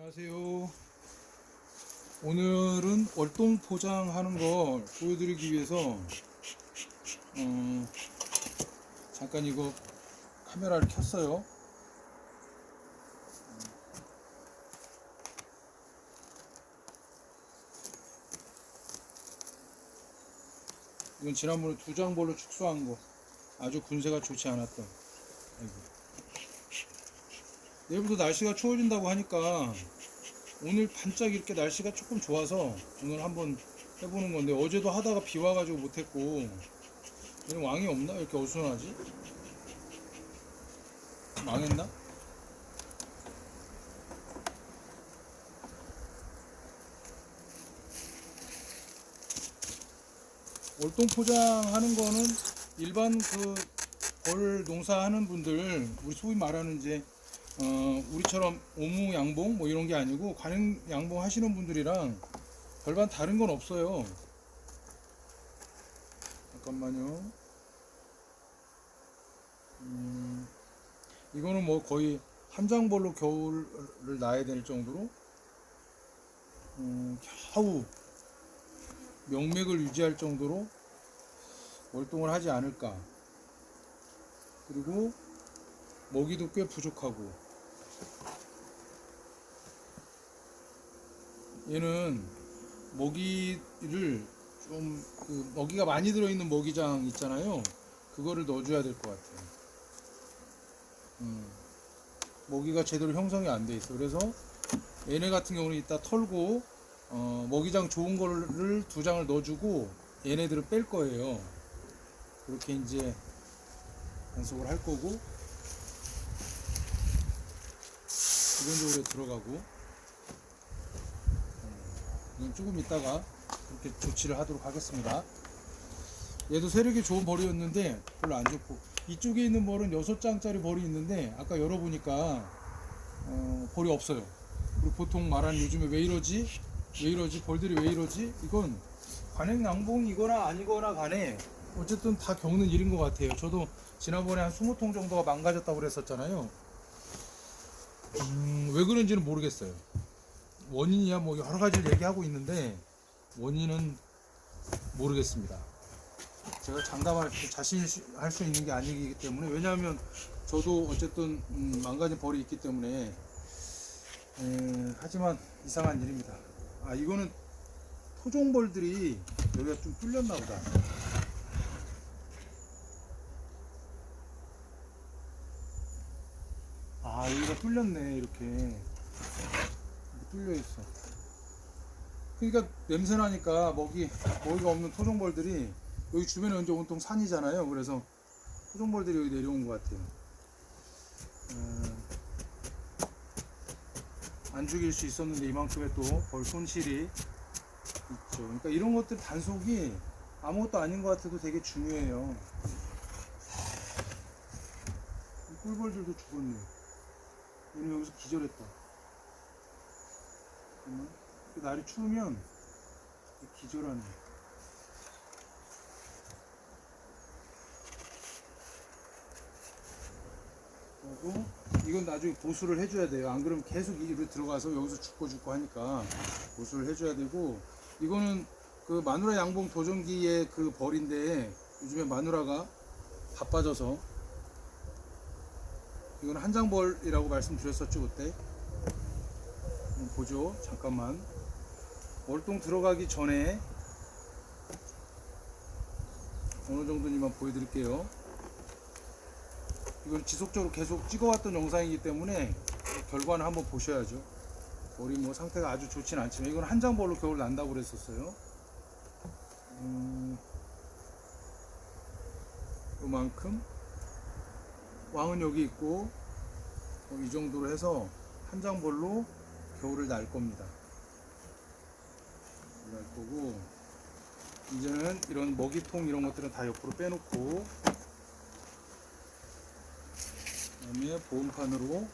안녕하세요. 오늘은 월동 포장하는 걸 보여드리기 위해서 잠깐 이거 카메라를 켰어요. 이건 지난번에 두장벌로 축소한 거, 아주 군세가 좋지 않았던. 아이고. 내일부터 날씨가 추워진다고 하니까 오늘 반짝 이렇게 날씨가 조금 좋아서 오늘 한번 해보는 건데, 어제도 하다가 비 와가지고 못했고. 얘는 왕이 없나? 왜 이렇게 어수선하지? 망했나? 월동 포장하는 거는 일반 벌 농사하는 분들, 우리 소위 말하는 이제 우리처럼 오무 양봉 뭐 이런 게 아니고 관행 양봉 하시는 분들이랑 별반 다른 건 없어요. 잠깐만요. 이거는 뭐 거의 한 장벌로 겨울을 놔야 될 정도로 겨우 명맥을 유지할 정도로 월동을 하지 않을까. 그리고 먹이도 꽤 부족하고, 얘는 먹이를 좀 먹이가 많이 들어있는 먹이장 있잖아요. 그거를 넣어줘야 될 것 같아요. 먹이가 제대로 형성이 안 돼 있어. 그래서 얘네 같은 경우는 이따 털고 먹이장 좋은 거를 2장을 넣어주고 얘네들은 뺄 거예요. 그렇게 이제 단속을 할 거고, 기본적으로 들어가고, 이건 조금 있다가 그렇게 조치를 하도록 하겠습니다. 얘도 세력이 좋은 벌이었는데 별로 안 좋고, 이쪽에 있는 벌은 6장짜리 벌이 있는데 아까 열어보니까 벌이 없어요. 그리고 보통 말하는 요즘에 왜 이러지? 벌들이 왜 이러지? 이건 관행 양봉이거나 아니거나 간에 어쨌든 다 겪는 일인 것 같아요. 저도 지난번에 한 20통 정도가 망가졌다고 그랬었잖아요. 왜 그런지는 모르겠어요. 원인이야 뭐 여러 가지를 얘기하고 있는데 원인은 모르겠습니다. 제가 장담할 자신할 수 있는 게 아니기 때문에. 왜냐하면 저도 어쨌든 망가진 벌이 있기 때문에. 하지만 이상한 일입니다. 아, 이거는 토종벌들이 여기가 좀 뚫렸나 보다. 아, 여기가 뚫렸네. 이렇게 뚫려 있어. 그러니까 냄새 나니까 먹이가 없는 토종벌들이, 여기 주변에 이제 온통 산이잖아요. 그래서 토종벌들이 여기 내려온 것 같아요. 안 죽일 수 있었는데 이만큼의 또 벌 손실이 있죠. 그러니까 이런 것들 단속이 아무것도 아닌 것 같아도 되게 중요해요. 이 꿀벌들도 죽었네. 얘는 여기서 기절했다. 날이 추우면 기절하네. 그리고 이건 나중에 보수를 해줘야 돼요. 안 그러면 계속 이로 들어가서 여기서 죽고 하니까 보수를 해줘야 되고, 이거는 그 마누라 양봉 도전기의 그 벌인데 요즘에 마누라가 바빠져서, 이건 한장벌이라고 말씀드렸었죠 그때. 보죠. 잠깐만. 월동 들어가기 전에 어느 정도니만 보여드릴게요. 이건 지속적으로 계속 찍어왔던 영상이기 때문에 결과는 한번 보셔야죠. 벌이 뭐 상태가 아주 좋진 않지만 이건 한 장벌로 겨울 난다고 그랬었어요. 요만큼. 왕은 여기 있고, 이 정도로 해서 한 장벌로 겨울을 날 겁니다. 날 거고, 이제는 이런 먹이통 이런 것들은 다 옆으로 빼놓고, 그다음에 보온판으로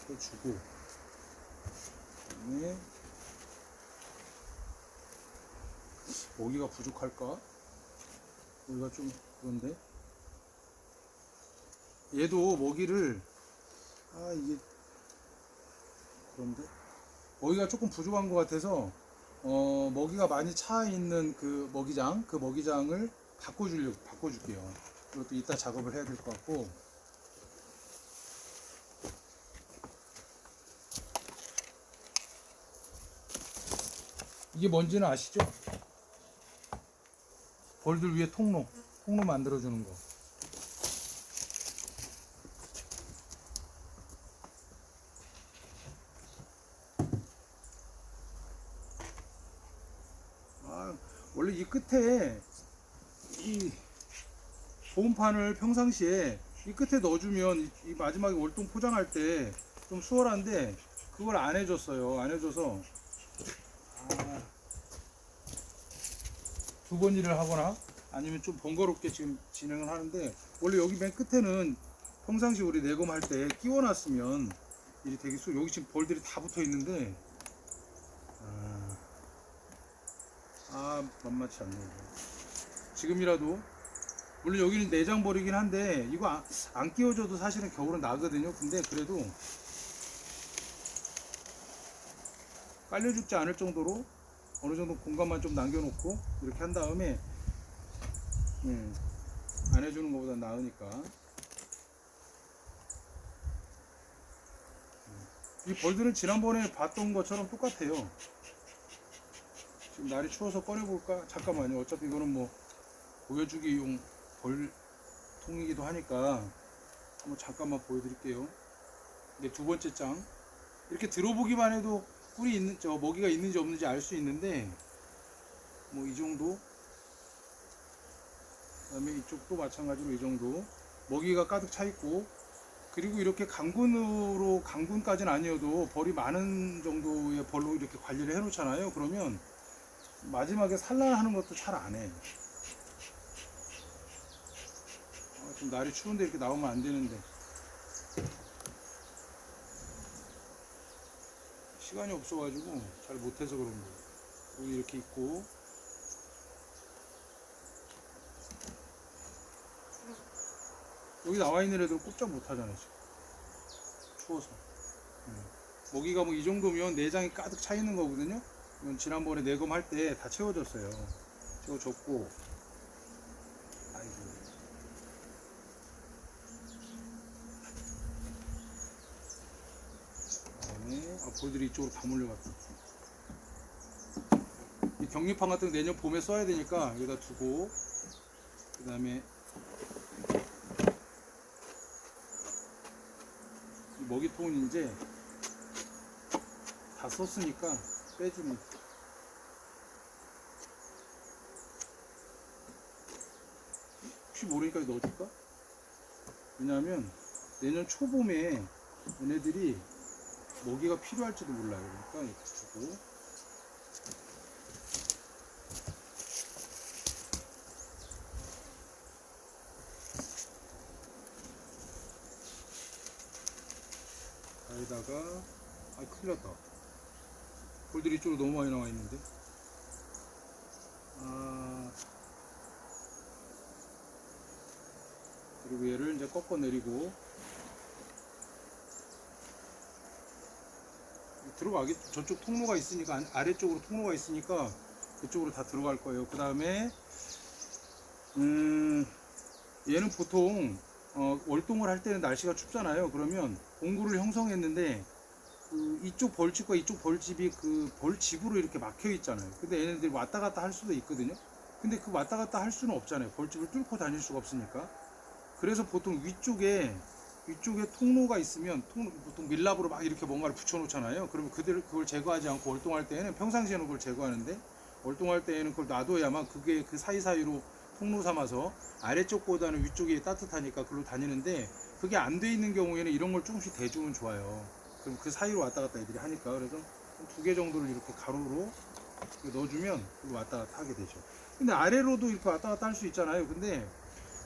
해주고, 그다음에 먹이가 부족할까? 먹이가 좀 그런데, 얘도 먹이를 이게 그런데 먹이가 조금 부족한 것 같아서 먹이가 많이 차 있는 그 먹이장을 바꿔줄게요. 이것도 이따 작업을 해야 될 것 같고. 이게 뭔지는 아시죠? 벌들 위에 통로 만들어주는 거. 원래 이 끝에 이 보온판을 평상시에 이 끝에 넣어주면 이 마지막에 월동 포장할 때 좀 수월한데 그걸 안 해줬어요. 안 해줘서 두 번 일을 하거나 아니면 좀 번거롭게 지금 진행을 하는데, 원래 여기 맨 끝에는 평상시 우리 내검할 때 끼워놨으면 일이 되게 여기 지금 벌들이 다 붙어 있는데 만만치 않네요. 지금이라도 물론 여기는 내장 벌이긴 한데 이거 안 끼워줘도 사실은 겨울은 나거든요. 근데 그래도 깔려 죽지 않을 정도로 어느 정도 공간만 좀 남겨놓고 이렇게 한 다음에 안 해주는 것보다 나으니까. 이 벌들은 지난번에 봤던 것처럼 똑같아요. 지금 날이 추워서 꺼내볼까? 잠깐만요. 어차피 이거는 뭐 보여주기용 벌통이기도 하니까 한번 잠깐만 보여드릴게요. 이게 두 번째 장. 이렇게 들어보기만 해도 꿀이 있는, 먹이가 있는지 없는지 알 수 있는데, 뭐 이 정도. 그 다음에 이쪽도 마찬가지로 이 정도. 먹이가 가득 차 있고, 그리고 이렇게 강군까지는 아니어도 벌이 많은 정도의 벌로 이렇게 관리를 해 놓잖아요. 그러면 마지막에 산란하는 것도 잘 안 해. 지금 날이 추운데 이렇게 나오면 안 되는데. 시간이 없어가지고 잘 못해서 그런 거예요. 여기 이렇게 있고, 여기 나와 있는 애들 꼼짝 못하잖아요 지금 추워서. 먹이가 뭐 이 정도면 내장이 가득 차 있는 거거든요. 이건 지난번에 내검할 때 다 채워졌어요. 채워졌고, 아이고. 그다음에 벌들이 이쪽으로 다 몰려갔다. 이 격리판 같은 거 내년 봄에 써야 되니까 여기다 두고, 그 다음에 먹이통은 이제 다 썼으니까 빼주면. 혹시 모르니까 넣어줄까? 왜냐하면 내년 초봄에 얘네들이 먹이가 필요할지도 몰라요. 그러니까 이렇게 주고. 여기다가 큰일 났다. 벌들이 이쪽으로 너무 많이 나와 있는데. 그리고 얘를 이제 꺾어 내리고 들어가겠죠. 저쪽 통로가 있으니까, 아래쪽으로 통로가 있으니까 그쪽으로 다 들어갈 거예요. 그 다음에 얘는 보통 월동을 할 때는 날씨가 춥잖아요. 그러면 공구를 형성했는데 이쪽 벌집과 이쪽 벌집이 그 벌집으로 이렇게 막혀 있잖아요. 근데 얘네들이 왔다 갔다 할 수도 있거든요. 근데 그 왔다 갔다 할 수는 없잖아요. 벌집을 뚫고 다닐 수가 없으니까. 그래서 보통 위쪽에 통로가 있으면 보통 밀랍으로 막 이렇게 뭔가를 붙여 놓잖아요. 그러면 그걸 제거하지 않고 월동할 때에는, 평상시에는 그걸 제거하는데 월동할 때에는 그걸 놔둬야만 그게 그 사이사이로 통로 삼아서 아래쪽보다는 위쪽이 따뜻하니까 그걸로 다니는데, 그게 안 돼 있는 경우에는 이런 걸 조금씩 대주면 좋아요. 그럼 그 사이로 왔다 갔다 애들이 하니까. 그래서 2개 정도를 이렇게 가로로 넣어주면 왔다 갔다 하게 되죠. 근데 아래로도 이렇게 왔다 갔다 할 수 있잖아요. 근데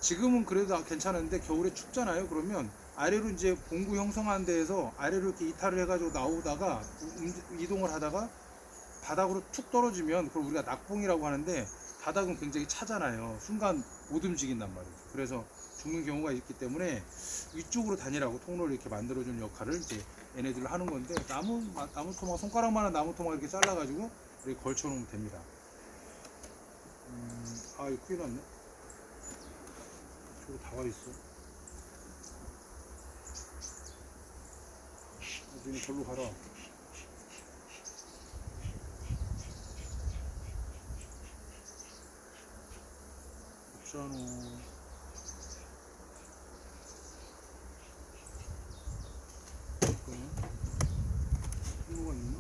지금은 그래도 괜찮은데 겨울에 춥잖아요. 그러면 아래로 이제 봉구 형성한 데에서 아래로 이렇게 이탈을 해가지고 나오다가 이동을 하다가 바닥으로 툭 떨어지면 그걸 우리가 낙봉이라고 하는데, 바닥은 굉장히 차잖아요. 순간 못 움직인단 말이에요. 그래서 죽는 경우가 있기 때문에 위쪽으로 다니라고 통로를 이렇게 만들어주는 역할을 이제 얘네들을 하는 건데, 나무 토막, 손가락만한 나무 토막 이렇게 잘라가지고 이렇게 걸쳐 놓으면 됩니다. 아, 이거 큰일 났네. 저기 다 와 있어. 나중에 절로 가라. 없잖아. 통로가 있나?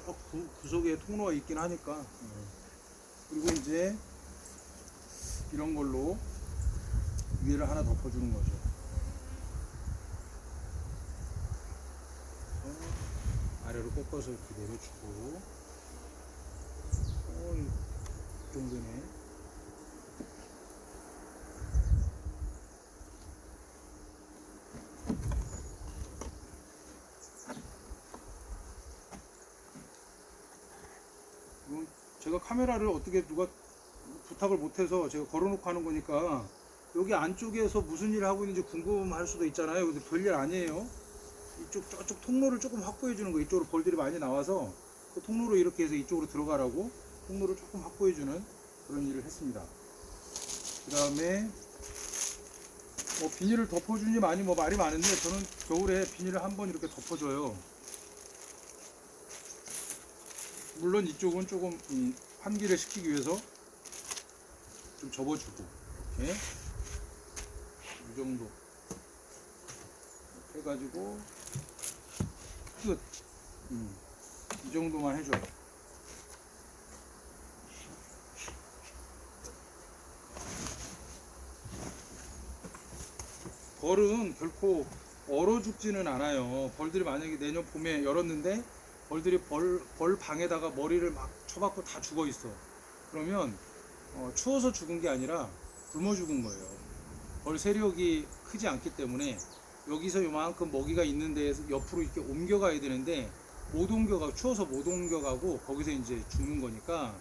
저 구석에 통로가 있긴 하니까. 그리고 이제 이런 걸로 위에를 하나 덮어주는 거죠. 아래로 꺾어서 이렇게 내려주고, 이 정도네. 제가 카메라를 어떻게 누가 부탁을 못해서 제가 걸어놓고 하는 거니까 여기 안쪽에서 무슨 일을 하고 있는지 궁금할 수도 있잖아요. 근데 별일 아니에요. 저쪽 통로를 조금 확보해 주는 거. 이쪽으로 벌들이 많이 나와서 그 통로로 이렇게 해서 이쪽으로 들어가라고 통로를 조금 확보해 주는 그런 일을 했습니다. 그 다음에 뭐 비닐을 덮어주니 많이 뭐 말이 많은데, 저는 겨울에 비닐을 한번 이렇게 덮어줘요. 물론 이쪽은 조금 환기를 시키기 위해서 좀 접어주고, 이렇게 이 정도 해가지고 끝. 이 정도만 해줘요. 벌은 결코 얼어 죽지는 않아요. 벌들이 만약에 내년 봄에 열었는데 벌들이 벌 방에다가 머리를 막 쳐박고 다 죽어 있어. 그러면 추워서 죽은 게 아니라 굶어 죽은 거예요. 벌 세력이 크지 않기 때문에 여기서 요만큼 먹이가 있는 데에서 옆으로 이렇게 옮겨가야 되는데 못 옮겨가고, 추워서 못 옮겨가고 거기서 이제 죽는 거니까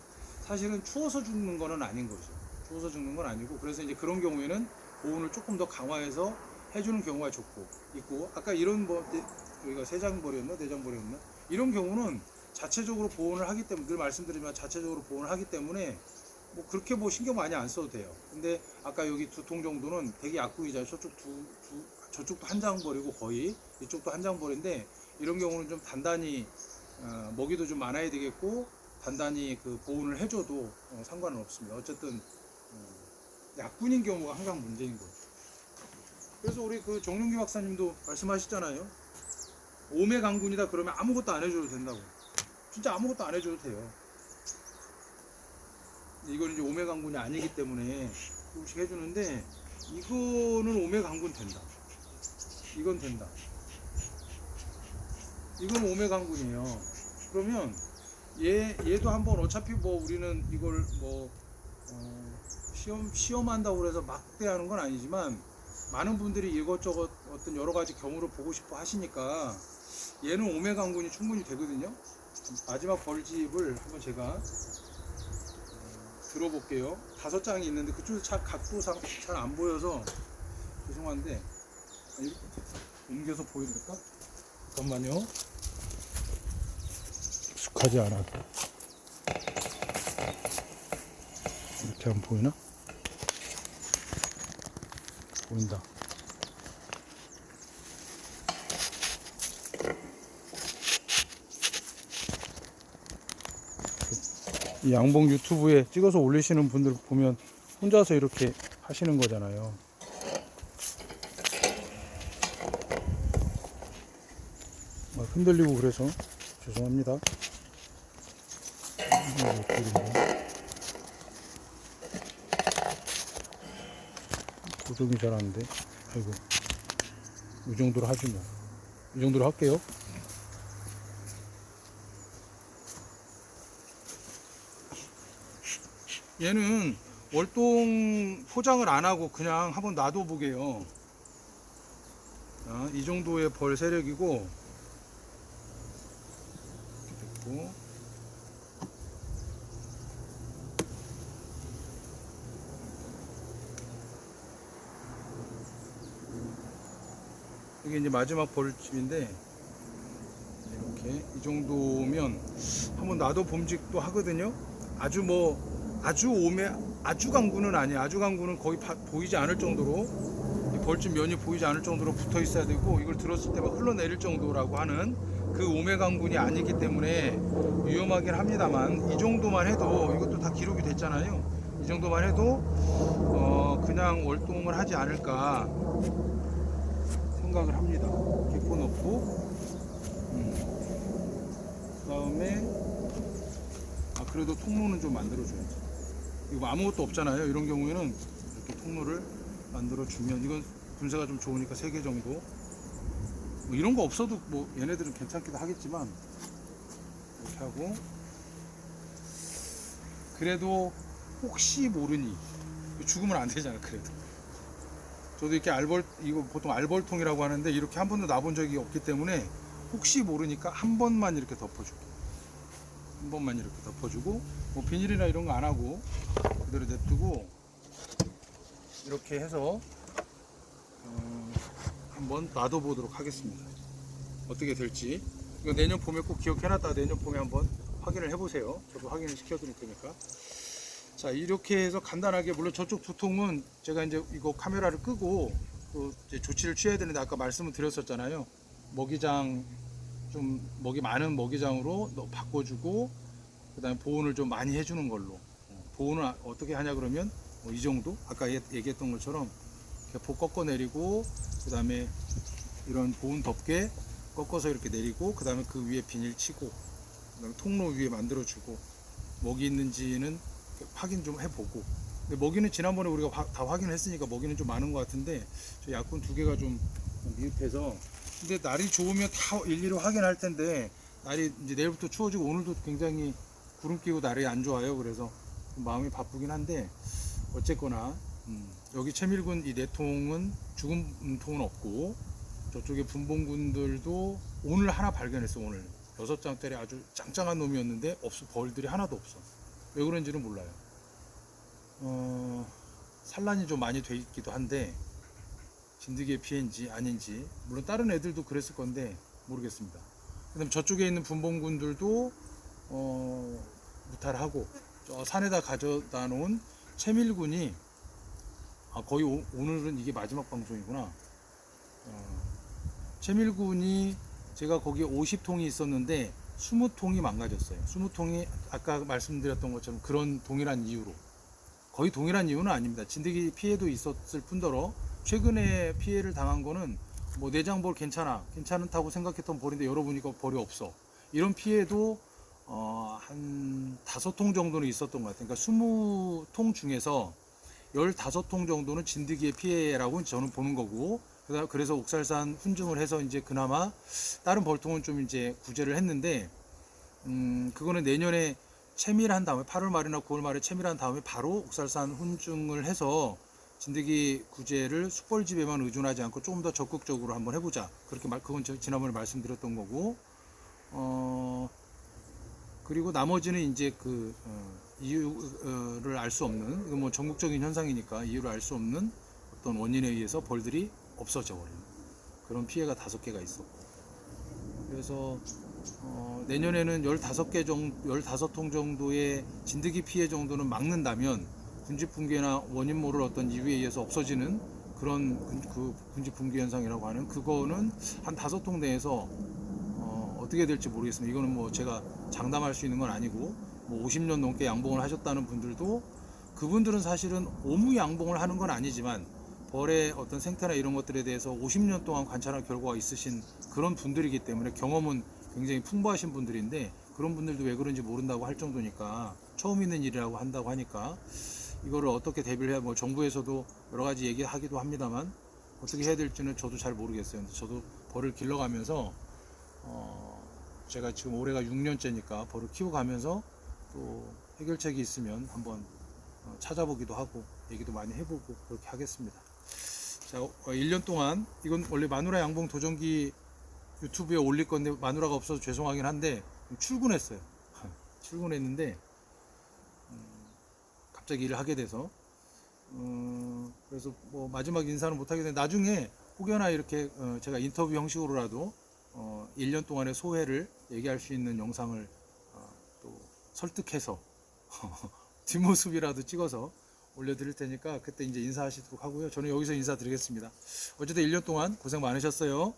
사실은 추워서 죽는 거는 아닌 거죠. 추워서 죽는 건 아니고, 그래서 이제 그런 경우에는 보온을 조금 더 강화해서 해주는 경우가 있고, 아까 이런 여기가 세장벌이었나 내장벌이었나, 이런 경우는 자체적으로 보온을 하기 때문에, 늘 말씀드리지만 자체적으로 보온을 하기 때문에 뭐 그렇게 뭐 신경 많이 안 써도 돼요. 근데 아까 여기 2통 정도는 되게 약국이잖아요. 저쪽도 한 장벌이고 거의 이쪽도 한 장벌인데, 이런 경우는 좀 단단히 먹이도 좀 많아야 되겠고 단단히 그 보온을 해줘도 상관은 없습니다. 어쨌든 약군인 경우가 항상 문제인 거죠. 그래서 우리 그 정윤기 박사님도 말씀하시잖아요. 오메 강군이다 그러면 아무것도 안 해줘도 된다고. 진짜 아무것도 안 해줘도 돼요. 이건 이제 오메 강군이 아니기 때문에 조금씩 해주는데, 이거는 오메 강군 된다. 이건 된다. 이건 오메 강군이에요. 그러면 얘도 한번, 어차피 뭐 우리는 이걸 뭐 시험한다고 그래서 막대하는 건 아니지만 많은 분들이 이것저것 어떤 여러 가지 경우를 보고 싶어 하시니까 얘는 오메 강군이 충분히 되거든요. 마지막 벌집을 한번 제가 들어볼게요. 5장이 있는데 그쪽에서 각도상 잘 안 보여서 죄송한데 이렇게 옮겨서 보여드릴까? 잠깐만요. 익숙하지 않아서 이렇게 안 보이나? 보인다. 이 양봉 유튜브에 찍어서 올리시는 분들 보면 혼자서 이렇게 하시는 거잖아요. 막 흔들리고 그래서 죄송합니다. 고정이 잘 안 돼. 아이고, 이 정도로 하지 뭐. 이 정도로 할게요. 얘는 월동 포장을 안 하고 그냥 한번 놔둬 보게요. 이 정도의 벌 세력이고, 이렇게 됐고, 이게 이제 마지막 벌집인데 이렇게 이 정도면 한번 놔둬 봄직도 하거든요. 아주 뭐 아주 오매 아주 강구는 아니야. 아주 강구는 거의 보이지 않을 정도로 이 벌집 면이 보이지 않을 정도로 붙어 있어야 되고, 이걸 들었을 때 막 흘러내릴 정도라고 하는 그 오매 강군이 아니기 때문에 위험하긴 합니다만, 이 정도만 해도, 이것도 다 기록이 됐잖아요. 이 정도만 해도 그냥 월동을 하지 않을까 생각을 합니다. 개포 넣고 그 다음에 그래도 통로는 좀 만들어줘야지. 이거 아무것도 없잖아요. 이런 경우에는 이렇게 통로를 만들어주면, 이건 분쇄가 좀 좋으니까 3개 정도. 뭐 이런 거 없어도 뭐 얘네들은 괜찮기도 하겠지만, 이렇게 하고, 그래도 혹시 모르니 죽으면 안 되잖아. 그래도 저도 이렇게 이거 보통 알벌통이라고 하는데, 이렇게 한 번도 놔본 적이 없기 때문에 혹시 모르니까 한 번만 이렇게 덮어줄게. 한 번만 이렇게 덮어주고, 뭐 비닐이나 이런 거 안 하고 그대로 냅두고, 이렇게 해서 한번 놔둬 보도록 하겠습니다. 어떻게 될지. 이거 내년 봄에 꼭 기억해놨다가 내년 봄에 한번 확인을 해보세요. 저도 확인을 시켜드릴 테니까. 자, 이렇게 해서 간단하게, 물론 저쪽 두 통은 제가 이제 이거 카메라를 끄고 또 이제 조치를 취해야 되는데, 아까 말씀을 드렸었잖아요. 먹이장, 좀 먹이 많은 먹이장으로 바꿔주고, 그 다음에 보온을 좀 많이 해주는 걸로. 보온을 어떻게 하냐 그러면 이 정도, 아까 얘기했던 것처럼 개포 꺾어 내리고, 그 다음에 이런 보온 덮개 꺾어서 이렇게 내리고, 그 다음에 그 위에 비닐 치고, 그 다음에 통로 위에 만들어주고, 먹이 있는지는 확인 좀 해보고. 근데 먹이는 지난번에 우리가 다 확인했으니까 먹이는 좀 많은 것 같은데, 저 약분 2개가 좀 미흡해서. 근데 날이 좋으면 다 일일이 확인할 텐데, 날이 이제 내일부터 추워지고, 오늘도 굉장히 구름 끼고 날이 안 좋아요. 그래서 마음이 바쁘긴 한데, 어쨌거나 여기 채밀군 이 4통은 죽은 통은 없고, 저쪽에 분봉군들도 오늘 하나 발견했어. 오늘 6장짜리 아주 짱짱한 놈이었는데 벌들이 하나도 없어. 왜 그런지는 몰라요. 산란이 좀 많이 돼 있기도 한데, 진드기의 피해인지 아닌지, 물론 다른 애들도 그랬을 건데 모르겠습니다. 그 다음에 저쪽에 있는 분봉군들도 무탈하고, 저 산에다 가져다 놓은 채밀군이 거의 오늘은 이게 마지막 방송이구나. 채밀군이 제가 거기에 50통이 있었는데 20통이 망가졌어요. 20통이 아까 말씀드렸던 것처럼 그런 동일한 이유로. 거의 동일한 이유는 아닙니다. 진드기 피해도 있었을 뿐더러 최근에 피해를 당한 거는 뭐 내장벌 괜찮다고 생각했던 벌인데 열어보니까 벌이 없어. 이런 피해도 한 5통 정도는 있었던 것 같아요. 그러니까 20통 중에서 15통 정도는 진드기의 피해라고 저는 보는 거고, 그래서 옥살산 훈증을 해서 이제 그나마 다른 벌통은 좀 이제 구제를 했는데, 그거는 내년에 채밀한 다음에 8월 말이나 9월 말에 채밀한 다음에 바로 옥살산 훈증을 해서 진드기 구제를 숯벌집에만 의존하지 않고 조금 더 적극적으로 한번 해보자. 그건 지난번에 말씀드렸던 거고, 그리고 나머지는 이제 이유를 알 수 없는, 이건 뭐 전국적인 현상이니까 이유를 알 수 없는 어떤 원인에 의해서 벌들이 없어져 버리는 그런 피해가 5개가 있었고, 그래서 내년에는 15통 정도의 진드기 피해 정도는 막는다면, 군집 붕괴나 원인 모를 어떤 이유에 의해서 없어지는 그런 군집 붕괴 현상이라고 하는 그거는 한 5통 내에서 어떻게 될지 모르겠습니다. 이거는 뭐 제가 장담할 수 있는 건 아니고, 뭐 50년 넘게 양봉을 하셨다는 분들도, 그분들은 사실은 오무 양봉을 하는 건 아니지만 벌의 어떤 생태나 이런 것들에 대해서 50년 동안 관찰한 결과가 있으신 그런 분들이기 때문에 경험은 굉장히 풍부하신 분들인데, 그런 분들도 왜 그런지 모른다고 할 정도니까, 처음 있는 일이라고 한다고 하니까 이거를 어떻게 대비를 해야, 뭐 정부에서도 여러 가지 얘기하기도 합니다만 어떻게 해야 될지는 저도 잘 모르겠어요. 근데 저도 벌을 길러가면서 제가 지금 올해가 6년째니까 벌을 키워가면서 또 해결책이 있으면 한번 찾아보기도 하고 얘기도 많이 해보고 그렇게 하겠습니다. 자, 1년 동안, 이건 원래 마누라 양봉 도전기 유튜브에 올릴 건데 마누라가 없어서 죄송하긴 한데 출근했어요. 출근했는데 갑자기 일을 하게 돼서 그래서 뭐 마지막 인사는 못하게 되는데 나중에 혹여나 이렇게 제가 인터뷰 형식으로라도 1년 동안의 소회를 얘기할 수 있는 영상을 또 설득해서 뒷모습이라도 찍어서 올려드릴 테니까 그때 이제 인사하시도록 하고요. 저는 여기서 인사드리겠습니다. 어쨌든 1년 동안 고생 많으셨어요.